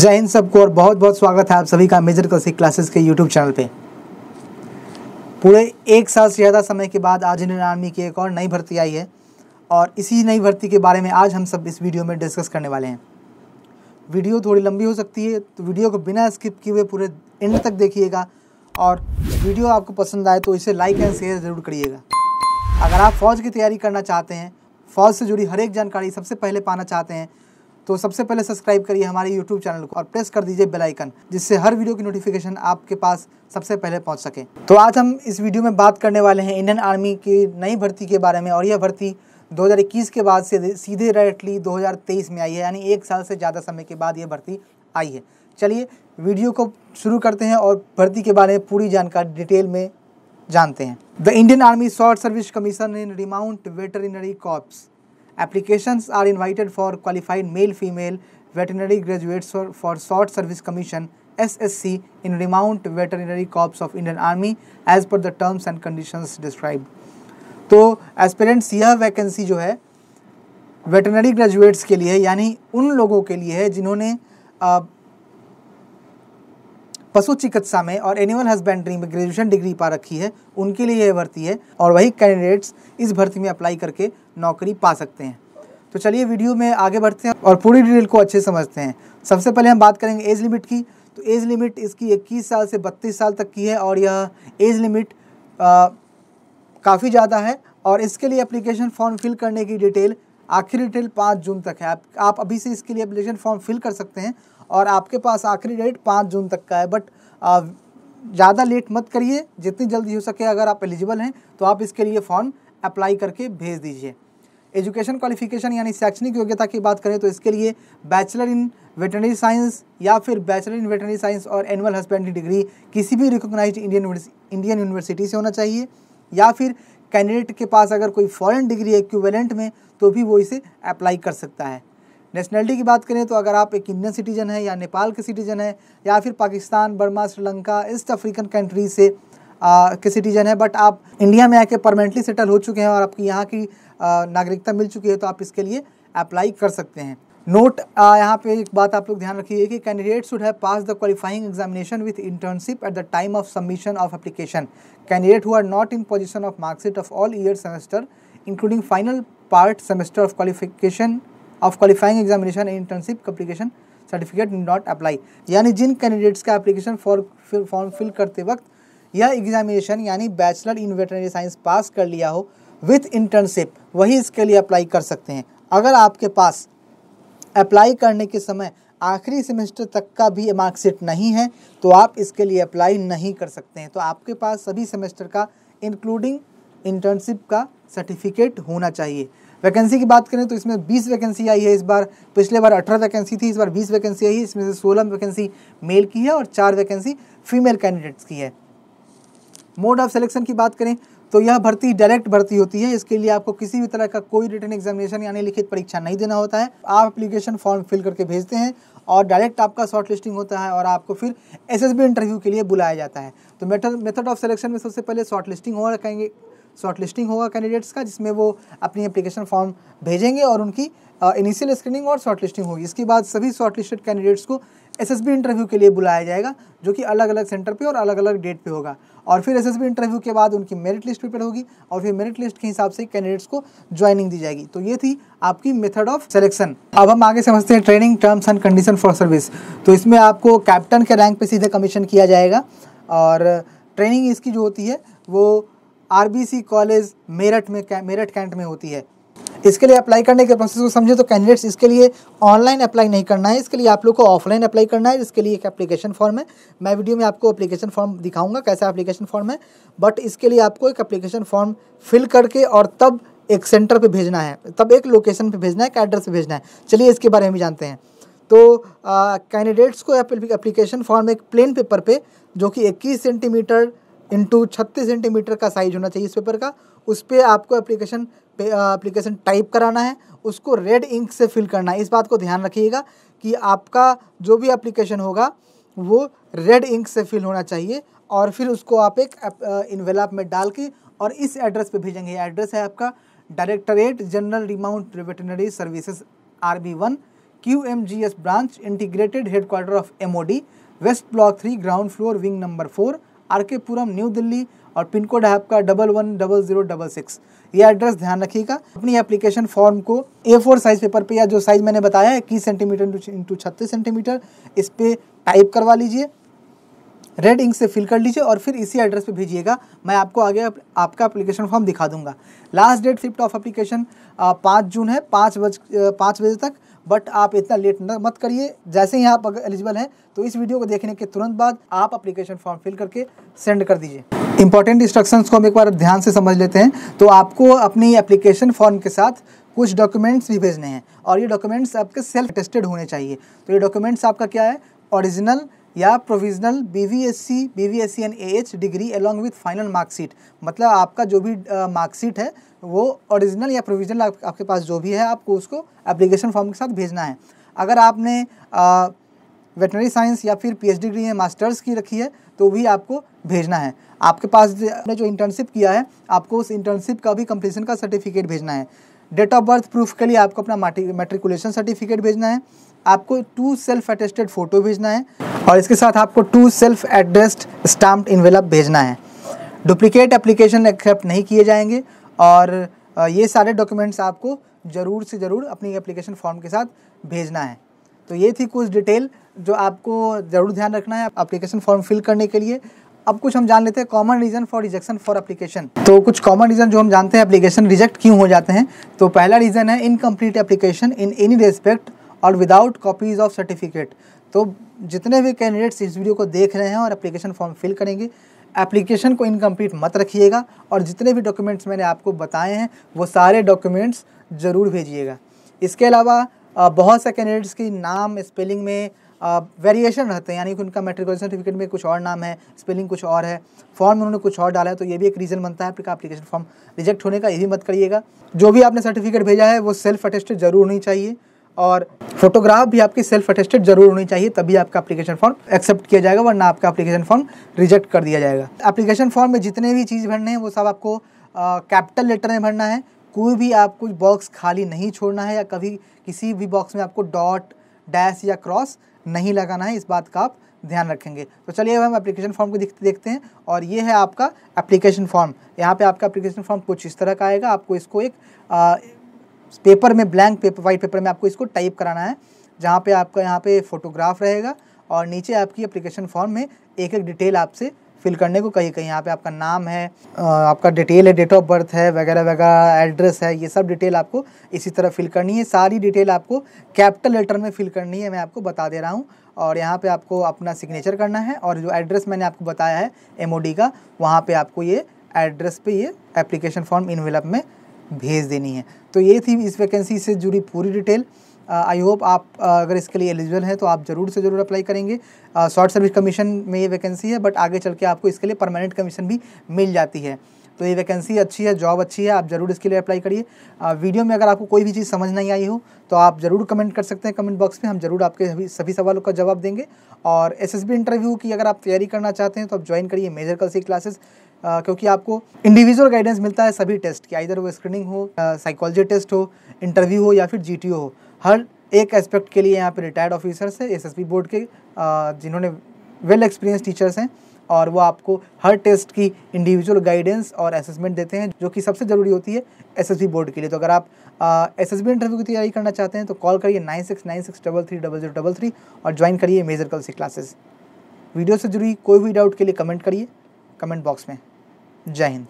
जय हिंद सबको और बहुत बहुत स्वागत है आप सभी का मेजर क्लासिक क्लासेस के यूट्यूब चैनल पे। पूरे एक साल से ज़्यादा समय के बाद आज इंडियन आर्मी की एक और नई भर्ती आई है और इसी नई भर्ती के बारे में आज हम सब इस वीडियो में डिस्कस करने वाले हैं। वीडियो थोड़ी लंबी हो सकती है तो वीडियो को बिना स्किप किए हुए पूरे एंड तक देखिएगा और वीडियो आपको पसंद आए तो इसे लाइक एंड शेयर ज़रूर करिएगा। अगर आप फ़ौज की तैयारी करना चाहते हैं, फ़ौज से जुड़ी हर एक जानकारी सबसे पहले पाना चाहते हैं तो सबसे पहले सब्सक्राइब करिए हमारे YouTube चैनल को और प्रेस कर दीजिए बेल आइकन, जिससे हर वीडियो की नोटिफिकेशन आपके पास सबसे पहले पहुंच सके। तो आज हम इस वीडियो में बात करने वाले हैं इंडियन आर्मी की नई भर्ती के बारे में और यह भर्ती 2021 के बाद से सीधे डायरेक्टली 2023 में आई है, यानी एक साल से ज़्यादा समय के बाद यह भर्ती आई है। चलिए वीडियो को शुरू करते हैं और भर्ती के बारे में पूरी जानकारी डिटेल में जानते हैं। The Indian army short service commission in remount veterinary corps applications are invited for qualified male female veterinary graduates for short service commission SSC in Remount Veterinary Corps of Indian Army as per the terms and conditions described। तो aspirants यह vacancy जो है veterinary graduates के लिए, यानी उन लोगों के लिए है जिन्होंने पशु चिकित्सा में और एनिमल हस्बेंड्री में ग्रेजुएशन डिग्री पा रखी है, उनके लिए यह भर्ती है और वही कैंडिडेट्स इस भर्ती में अप्लाई करके नौकरी पा सकते हैं। तो चलिए वीडियो में आगे बढ़ते हैं और पूरी डिटेल को अच्छे समझते हैं। सबसे पहले हम बात करेंगे एज लिमिट की। तो एज लिमिट इसकी 21 साल से 32 साल तक की है और यह एज लिमिट काफ़ी ज़्यादा है और इसके लिए एप्लीकेशन फॉर्म फिल करने की डिटेल आखिरी डिटेल 5 जून तक है। आप अभी से इसके लिए एप्लीकेशन फॉर्म फिल कर सकते हैं और आपके पास आखिरी डेट 5 जून तक का है, बट ज़्यादा लेट मत करिए, जितनी जल्दी हो सके अगर आप एलिजिबल हैं तो आप इसके लिए फॉर्म अप्लाई करके भेज दीजिए। एजुकेशन क्वालिफिकेशन यानी शैक्षणिक योग्यता की बात करें तो इसके लिए बैचलर इन वेटरनरी साइंस या फिर बैचलर इन वेटरनरी साइंस और एनिमल हस्बेंड्री डिग्री किसी भी रिकॉग्नाइज्ड इंडियन यूनिवर्सिटी से होना चाहिए, या फिर कैंडिडेट के पास अगर कोई फॉरेन डिग्री इक्विवेलेंट में तो भी वो इसे अप्लाई कर सकता है। नेशनलिटी की बात करें तो अगर आप एक इंडियन सिटीजन है या नेपाल के सिटीजन है या फिर Pakistan, Burma, Sri Lanka, east African countries से के सिटीजन है, बट आप इंडिया में आके परमानेंटली सेटल हो चुके हैं और आपकी यहाँ की नागरिकता मिल चुकी है तो आप इसके लिए अप्लाई कर सकते हैं। नोट यहाँ पे एक बात आप लोग ध्यान रखिए कि candidate should have pass the qualifying examination with internship at the time of submission of application. Candidate who are not in position of marksheet of all year semester including final part semester of qualification of qualifying examination and internship application certificate not apply. यानी जिन candidates का application form fill करते वक्त यह examination यानी bachelor in veterinary science pass कर लिया हो विथ इंटर्नशिप, वही इसके लिए अप्लाई कर सकते हैं। अगर आपके पास अप्लाई करने के समय आखिरी सेमेस्टर तक का भी मार्कशीट नहीं है तो आप इसके लिए अप्लाई नहीं कर सकते हैं। तो आपके पास सभी सेमेस्टर का इंक्लूडिंग इंटर्नशिप का सर्टिफिकेट होना चाहिए। वैकेंसी की बात करें तो इसमें 20 वैकेंसी आई है इस बार। पिछले बार 18 वैकेंसी थी, इस बार 20 वैकेंसी आई है। इसमें से 16 वैकेंसी मेल की है और 4 वैकेंसी फीमेल कैंडिडेट्स की है। मोड ऑफ सिलेक्शन की बात करें तो यह भर्ती डायरेक्ट भर्ती होती है। इसके लिए आपको किसी भी तरह का कोई रिटन एग्जामिनेशन यानी लिखित परीक्षा नहीं देना होता है। आप एप्लीकेशन फॉर्म फिल करके भेजते हैं और डायरेक्ट आपका शॉर्ट लिस्टिंग होता है और आपको फिर एसएसबी इंटरव्यू के लिए बुलाया जाता है। तो मेथड ऑफ सिलेक्शन में सबसे पहले शॉर्ट लिस्टिंग होगा कैंडिडेट्स का, जिसमें वो अपनी एप्लीकेशन फॉर्म भेजेंगे और उनकी इनिशियल स्क्रीनिंग और शॉर्ट लिस्टिंग होगी। इसके बाद सभी शॉर्ट लिस्टेड कैंडिडेट्स को एसएसबी इंटरव्यू के लिए बुलाया जाएगा, जो कि अलग अलग सेंटर पे और अलग अलग डेट पे होगा। और फिर एसएसबी इंटरव्यू के बाद उनकी मेरिट लिस्ट प्रिपेयर होगी और फिर मेरिट लिस्ट के हिसाब से कैंडिडेट्स को ज्वाइनिंग दी जाएगी। तो ये थी आपकी मेथड ऑफ सिलेक्शन। अब हम आगे समझते हैं training terms and condition for service. तो इसमें आपको कैप्टन के रैंक पे सीधे कमीशन किया जाएगा और ट्रेनिंग इसकी जो होती है वो आरबीसी कॉलेज मेरठ कैंट में होती है। इसके लिए अप्लाई करने के प्रोसेस को समझे तो कैंडिडेट्स इसके लिए ऑनलाइन अप्लाई नहीं करना है, इसके लिए आप लोग को ऑफलाइन अप्लाई करना है। जिसके लिए एक एप्लीकेशन फॉर्म है, मैं वीडियो में आपको एप्लीकेशन फॉर्म दिखाऊंगा कैसा एप्लीकेशन फॉर्म है, बट इसके लिए आपको एक एप्लीकेशन फॉर्म फिल करके और तब एक सेंटर पे भेजना है, तब एक लोकेशन पे भेजना है, एक एड्रेस पे भेजना है। चलिए इसके बारे में भी जानते हैं। तो कैंडिडेट्स को एप्लीकेशन फॉर्म एक प्लेन पेपर पे, जो कि 21 सेंटीमीटर इंटू 36 सेंटीमीटर का साइज होना चाहिए इस पेपर का, उस पर आपको एप्लीकेशन टाइप कराना है, उसको रेड इंक से फिल करना है। इस बात को ध्यान रखिएगा कि आपका जो भी एप्लीकेशन होगा वो रेड इंक से फिल होना चाहिए और फिर उसको आप एक इन्वेलप में डाल के और इस एड्रेस पे भेजेंगे। एड्रेस है आपका directorate general remount veterinary services RB1 QMGS branch, integrated headquarter of MOD, west block 3, ground floor, wing number 4, RK Puram, New Delhi, और पिन कोड है आपका 110066। ये एड्रेस ध्यान रखिएगा। अपनी एप्लीकेशन फॉर्म को A4 साइज पेपर पे, या जो साइज़ मैंने बताया है 21 सेंटीमीटर इंटू 36 सेंटीमीटर, इस पे टाइप करवा लीजिए, रेड इंक से फिल कर लीजिए और फिर इसी एड्रेस पे भेजिएगा। मैं आपको आगे आपका एप्लीकेशन फॉर्म दिखा दूंगा। Last date shift of application 5 जून है, 5 बजे तक, बट आप इतना लेट मत करिए। जैसे ही आप अगर एलिजिबल हैं तो इस वीडियो को देखने के तुरंत बाद आप एप्लीकेशन फॉर्म फिल करके सेंड कर दीजिए। इंपॉर्टेंट इंस्ट्रक्शंस को हम एक बार ध्यान से समझ लेते हैं। तो आपको अपनी एप्लीकेशन फॉर्म के साथ कुछ डॉक्यूमेंट्स भी भेजने हैं और ये डॉक्यूमेंट्स आपके सेल्फ अटेस्टेड होने चाहिए। तो ये डॉक्यूमेंट्स आपका क्या है, ओरिजिनल या provisional BVSC and AH degree along with final marksheet. मतलब आपका जो भी मार्कशीट है वो ओरिजिनल या प्रोविजनल आपके पास जो भी है, आपको उसको एप्लीकेशन फॉर्म के साथ भेजना है। अगर आपने वेटनरी साइंस या फिर PhD डिग्री या मास्टर्स की रखी है तो भी आपको भेजना है। आपके पास आपने जो इंटर्नशिप किया है, आपको उस इंटर्नशिप का भी कंप्लीशन का सर्टिफिकेट भेजना है। डेट ऑफ बर्थ प्रूफ के लिए आपको अपना मैट्रिकुलेशन सर्टिफिकेट भेजना है। आपको 2 सेल्फ अटेस्टेड फ़ोटो भेजना है और इसके साथ आपको 2 सेल्फ एड्रेस्ड स्टैम्प्ड इन्वेलप भेजना है। डुप्लीकेट एप्लीकेशन एक्सेप्ट नहीं किए जाएंगे और ये सारे डॉक्यूमेंट्स आपको ज़रूर से ज़रूर अपनी एप्लीकेशन फॉर्म के साथ भेजना है। तो ये थी कुछ डिटेल जो आपको ज़रूर ध्यान रखना है एप्लीकेशन फॉर्म फिल करने के लिए। अब कुछ हम जान लेते हैं common reason for rejection for application. तो कुछ कॉमन रीज़न जो हम जानते हैं एप्लीकेशन रिजेक्ट क्यों हो जाते हैं। तो पहला रीज़न है incomplete application in any respect और विदाउट कॉपीज़ ऑफ सर्टिफिकेट। तो जितने भी कैंडिडेट्स इस वीडियो को देख रहे हैं और एप्लीकेशन फॉर्म फिल करेंगे, एप्लीकेशन को इनकम्प्लीट मत रखिएगा और जितने भी डॉक्यूमेंट्स मैंने आपको बताए हैं वो सारे डॉक्यूमेंट्स ज़रूर भेजिएगा। इसके अलावा बहुत से कैंडिडेट्स की नाम स्पेलिंग में वेरिएशन रहते हैं, यानी कि उनका मैट्रिकुलेशन सर्टिफिकेट में कुछ और नाम है, स्पेलिंग कुछ और है, फॉर्म में उन्होंने कुछ और डाला है, तो ये भी एक रीज़न बनता है आपका एप्लीकेशन फॉर्म रिजेक्ट होने का। ये भी मत करिएगा। जो भी आपने सर्टिफिकेट भेजा है वो सेल्फ अटेस्टेड ज़रूर होनी चाहिए और फोटोग्राफ भी आपकी सेल्फ अटेस्टेड ज़रूर होनी चाहिए, तभी आपका एप्लीकेशन फॉर्म एक्सेप्ट किया जाएगा, वरना आपका एप्लीकेशन फॉर्म रिजेक्ट कर दिया जाएगा। एप्लीकेशन फॉर्म में जितने भी चीज़ भरने हैं वो सब आपको कैपिटल लेटर में भरना है। कोई भी आपको बॉक्स खाली नहीं छोड़ना है या कभी किसी भी बॉक्स में आपको डॉट, डैश या क्रॉस नहीं लगाना है। इस बात का आप ध्यान रखेंगे। तो चलिए अब हम एप्लीकेशन फॉर्म को देखते हैं और ये है आपका एप्लीकेशन फॉर्म। यहाँ पे आपका एप्लीकेशन फॉर्म कुछ इस तरह का आएगा। आपको इसको एक पेपर में, ब्लैंक पेपर, वाइट पेपर में आपको इसको टाइप कराना है, जहाँ पे आपका यहाँ पे फोटोग्राफ रहेगा और नीचे आपकी एप्लीकेशन फॉर्म में एक एक डिटेल आपसे फिल करने को कहीं यहाँ पे आपका नाम है, आपका डिटेल है, डेट ऑफ बर्थ है, वगैरह वगैरह, एड्रेस है, ये सब डिटेल आपको इसी तरह फिल करनी है। सारी डिटेल आपको कैपिटल लेटर में फिल करनी है, मैं आपको बता दे रहा हूँ। और यहाँ पे आपको अपना सिग्नेचर करना है और जो एड्रेस मैंने आपको बताया है MOD का, वहाँ पे आपको ये एड्रेस पे ये एप्लीकेशन फॉर्म इन्वेलप में भेज देनी है। तो ये थी इस वैकेंसी से जुड़ी पूरी डिटेल। आई होप आप अगर इसके लिए एलिजिबल हैं तो आप ज़रूर से ज़रूर अप्लाई करेंगे। शॉर्ट सर्विस कमीशन में ये वैकेंसी है, बट आगे चल के आपको इसके लिए परमानेंट कमीशन भी मिल जाती है। तो ये वैकेंसी अच्छी है, जॉब अच्छी है, आप ज़रूर इसके लिए अप्लाई करिए। वीडियो में अगर आपको कोई भी चीज़ समझ नहीं आई हो तो आप ज़रूर कमेंट कर सकते हैं कमेंट बॉक्स में, हम ज़रूर आपके सभी सवालों का जवाब देंगे। और SSB इंटरव्यू की अगर आप तैयारी करना चाहते हैं तो आप ज्वाइन करिए मेजर कल से क्लासेस, क्योंकि आपको इंडिविजुअल गाइडेंस मिलता है सभी टेस्ट की, इधर वो स्क्रीनिंग हो, साइकोलॉजी टेस्ट हो, इंटरव्यू हो या फिर GTO हो। हर एक एस्पेक्ट के लिए यहाँ पे रिटायर्ड ऑफिसर्स हैं SSB बोर्ड के, जिन्होंने वेल एक्सपीरियंस टीचर्स हैं और वो आपको हर टेस्ट की इंडिविजुअल गाइडेंस और असेसमेंट देते हैं, जो कि सबसे ज़रूरी होती है SSB बोर्ड के लिए। तो अगर आप SSB इंटरव्यू की तैयारी करना चाहते हैं तो कॉल करिए 9696330033 और ज्वाइन करिए मेजर कल से क्लासेस। वीडियो से जुड़ी कोई भी डाउट के लिए कमेंट करिए कमेंट बॉक्स में। जय हिंद।